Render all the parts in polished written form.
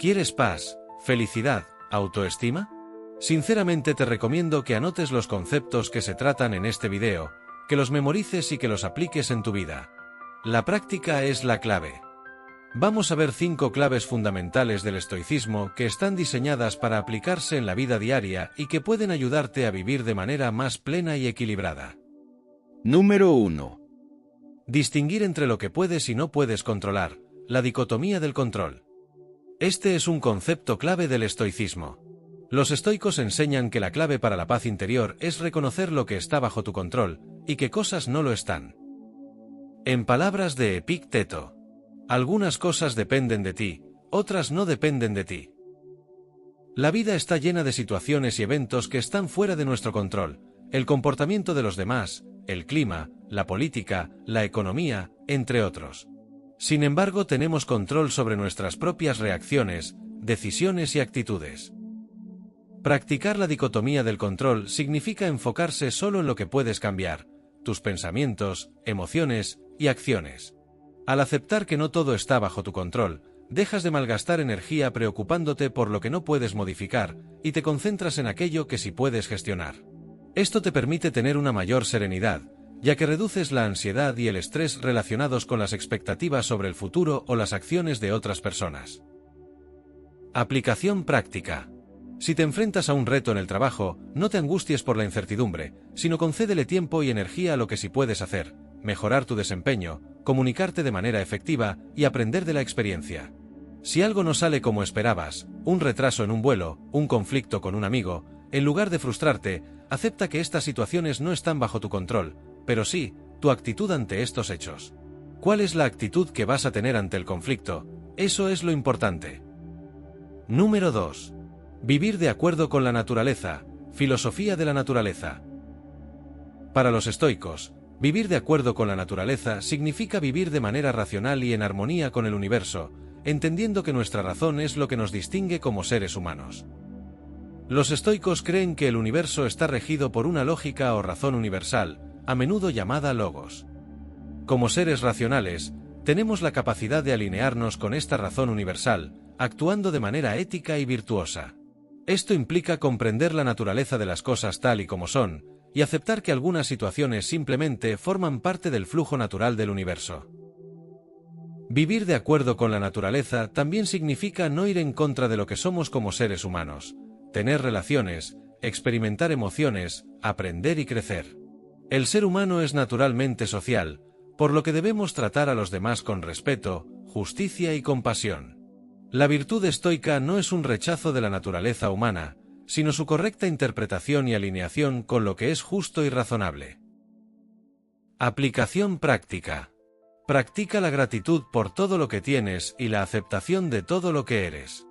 ¿Quieres paz, felicidad, autoestima? Sinceramente te recomiendo que anotes los conceptos que se tratan en este video, que los memorices y que los apliques en tu vida. La práctica es la clave. Vamos a ver 5 claves fundamentales del estoicismo que están diseñadas para aplicarse en la vida diaria y que pueden ayudarte a vivir de manera más plena y equilibrada. Número 1. Distinguir entre lo que puedes y no puedes controlar, la dicotomía del control. Este es un concepto clave del estoicismo. Los estoicos enseñan que la clave para la paz interior es reconocer lo que está bajo tu control, y que cosas no lo están. En palabras de Epicteto, algunas cosas dependen de ti, otras no dependen de ti. La vida está llena de situaciones y eventos que están fuera de nuestro control, el comportamiento de los demás, el clima, la política, la economía, entre otros. Sin embargo, tenemos control sobre nuestras propias reacciones, decisiones y actitudes. Practicar la dicotomía del control significa enfocarse solo en lo que puedes cambiar, tus pensamientos, emociones y acciones. Al aceptar que no todo está bajo tu control, dejas de malgastar energía preocupándote por lo que no puedes modificar y te concentras en aquello que sí puedes gestionar. Esto te permite tener una mayor serenidad, ya que reduces la ansiedad y el estrés relacionados con las expectativas sobre el futuro o las acciones de otras personas. Aplicación práctica. Si te enfrentas a un reto en el trabajo, no te angusties por la incertidumbre, sino concédele tiempo y energía a lo que sí puedes hacer, mejorar tu desempeño, comunicarte de manera efectiva y aprender de la experiencia. Si algo no sale como esperabas, un retraso en un vuelo, un conflicto con un amigo, en lugar de frustrarte, acepta que estas situaciones no están bajo tu control, pero sí, tu actitud ante estos hechos. ¿Cuál es la actitud que vas a tener ante el conflicto? Eso es lo importante. Número 2. Vivir de acuerdo con la naturaleza, filosofía de la naturaleza. Para los estoicos, vivir de acuerdo con la naturaleza significa vivir de manera racional y en armonía con el universo, entendiendo que nuestra razón es lo que nos distingue como seres humanos. Los estoicos creen que el universo está regido por una lógica o razón universal, a menudo llamada logos. Como seres racionales, tenemos la capacidad de alinearnos con esta razón universal, actuando de manera ética y virtuosa. Esto implica comprender la naturaleza de las cosas tal y como son, y aceptar que algunas situaciones simplemente forman parte del flujo natural del universo. Vivir de acuerdo con la naturaleza también significa no ir en contra de lo que somos como seres humanos, tener relaciones, experimentar emociones, aprender y crecer. El ser humano es naturalmente social, por lo que debemos tratar a los demás con respeto, justicia y compasión. La virtud estoica no es un rechazo de la naturaleza humana, sino su correcta interpretación y alineación con lo que es justo y razonable. Aplicación práctica. Practica la gratitud por todo lo que tienes y la aceptación de todo lo que eres.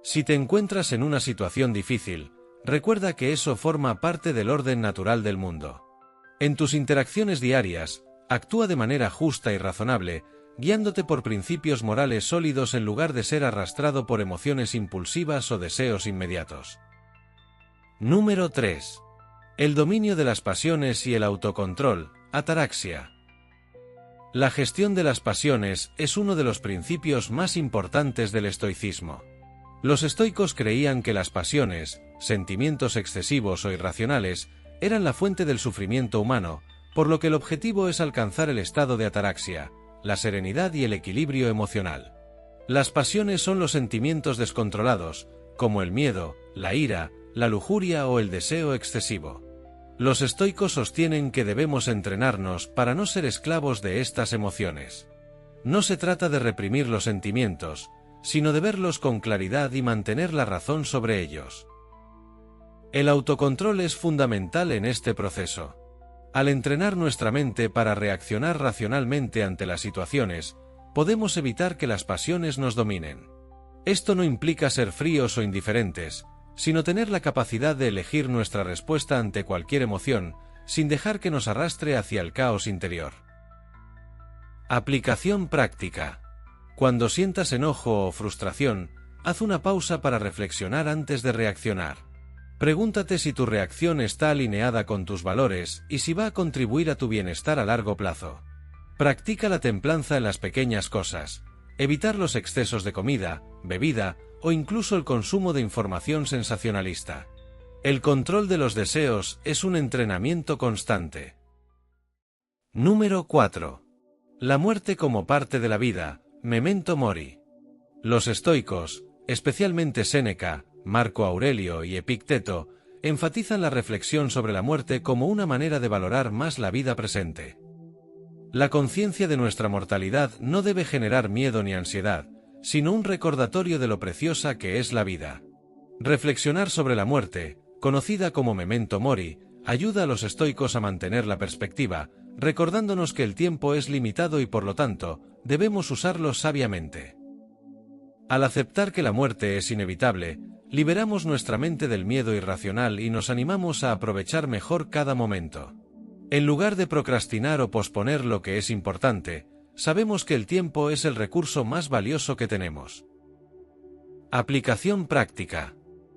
Si te encuentras en una situación difícil, recuerda que eso forma parte del orden natural del mundo. En tus interacciones diarias, actúa de manera justa y razonable, guiándote por principios morales sólidos en lugar de ser arrastrado por emociones impulsivas o deseos inmediatos. Número 3. El dominio de las pasiones y el autocontrol, ataraxia. La gestión de las pasiones es uno de los principios más importantes del estoicismo. Los estoicos creían que las pasiones, sentimientos excesivos o irracionales, eran la fuente del sufrimiento humano, por lo que el objetivo es alcanzar el estado de ataraxia, la serenidad y el equilibrio emocional. Las pasiones son los sentimientos descontrolados, como el miedo, la ira, la lujuria o el deseo excesivo. Los estoicos sostienen que debemos entrenarnos para no ser esclavos de estas emociones. No se trata de reprimir los sentimientos, sino de verlos con claridad y mantener la razón sobre ellos. El autocontrol es fundamental en este proceso. Al entrenar nuestra mente para reaccionar racionalmente ante las situaciones, podemos evitar que las pasiones nos dominen. Esto no implica ser fríos o indiferentes, sino tener la capacidad de elegir nuestra respuesta ante cualquier emoción, sin dejar que nos arrastre hacia el caos interior. Aplicación práctica. Cuando sientas enojo o frustración, haz una pausa para reflexionar antes de reaccionar. Pregúntate si tu reacción está alineada con tus valores y si va a contribuir a tu bienestar a largo plazo. Practica la templanza en las pequeñas cosas, evitar los excesos de comida, bebida o incluso el consumo de información sensacionalista. El control de los deseos es un entrenamiento constante. Número 4. La muerte como parte de la vida, memento mori. Los estoicos, especialmente Séneca, Marco Aurelio y Epicteto, enfatizan la reflexión sobre la muerte como una manera de valorar más la vida presente. La conciencia de nuestra mortalidad no debe generar miedo ni ansiedad, sino un recordatorio de lo preciosa que es la vida. Reflexionar sobre la muerte, conocida como memento mori, ayuda a los estoicos a mantener la perspectiva, recordándonos que el tiempo es limitado y por lo tanto, debemos usarlo sabiamente. Al aceptar que la muerte es inevitable, liberamos nuestra mente del miedo irracional y nos animamos a aprovechar mejor cada momento. En lugar de procrastinar o posponer lo que es importante, sabemos que el tiempo es el recurso más valioso que tenemos. Aplicación práctica.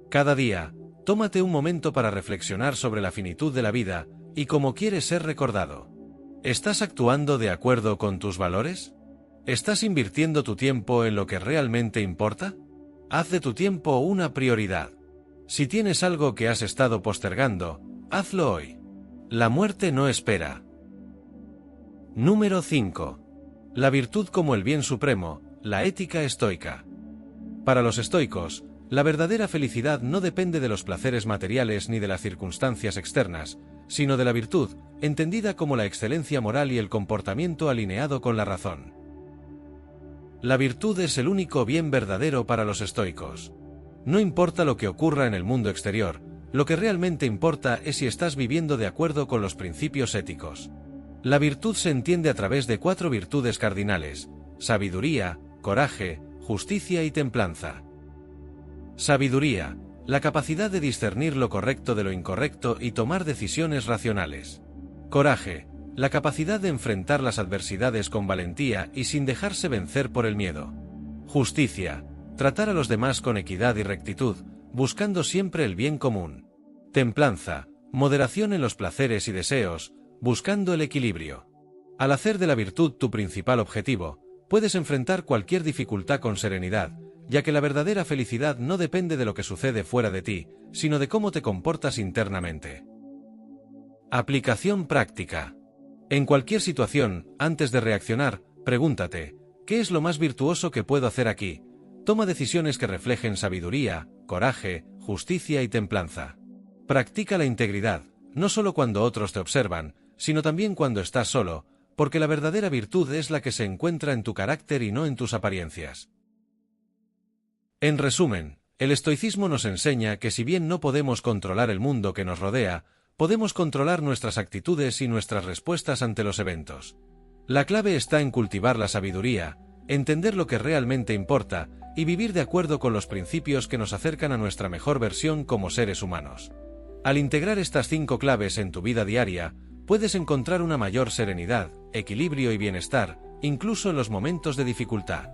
Cada día, tómate un momento para reflexionar sobre la finitud de la vida y cómo quieres ser recordado. ¿Estás actuando de acuerdo con tus valores? ¿Estás invirtiendo tu tiempo en lo que realmente importa? Haz de tu tiempo una prioridad. Si tienes algo que has estado postergando, hazlo hoy. La muerte no espera. Número 5. La virtud como el bien supremo, la ética estoica. Para los estoicos, la verdadera felicidad no depende de los placeres materiales ni de las circunstancias externas, sino de la virtud, entendida como la excelencia moral y el comportamiento alineado con la razón. La virtud es el único bien verdadero para los estoicos. No importa lo que ocurra en el mundo exterior, lo que realmente importa es si estás viviendo de acuerdo con los principios éticos. La virtud se entiende a través de 4 virtudes cardinales: sabiduría, coraje, justicia y templanza. Sabiduría, la capacidad de discernir lo correcto de lo incorrecto y tomar decisiones racionales. Coraje, la capacidad de enfrentar las adversidades con valentía y sin dejarse vencer por el miedo. Justicia, tratar a los demás con equidad y rectitud, buscando siempre el bien común. Templanza, moderación en los placeres y deseos, buscando el equilibrio. Al hacer de la virtud tu principal objetivo, puedes enfrentar cualquier dificultad con serenidad, ya que la verdadera felicidad no depende de lo que sucede fuera de ti, sino de cómo te comportas internamente. Aplicación práctica. En cualquier situación, antes de reaccionar, pregúntate, ¿qué es lo más virtuoso que puedo hacer aquí? Toma decisiones que reflejen sabiduría, coraje, justicia y templanza. Practica la integridad, no solo cuando otros te observan, sino también cuando estás solo, porque la verdadera virtud es la que se encuentra en tu carácter y no en tus apariencias. En resumen, el estoicismo nos enseña que si bien no podemos controlar el mundo que nos rodea, podemos controlar nuestras actitudes y nuestras respuestas ante los eventos. La clave está en cultivar la sabiduría, entender lo que realmente importa y vivir de acuerdo con los principios que nos acercan a nuestra mejor versión como seres humanos. Al integrar estas 5 claves en tu vida diaria, puedes encontrar una mayor serenidad, equilibrio y bienestar, incluso en los momentos de dificultad.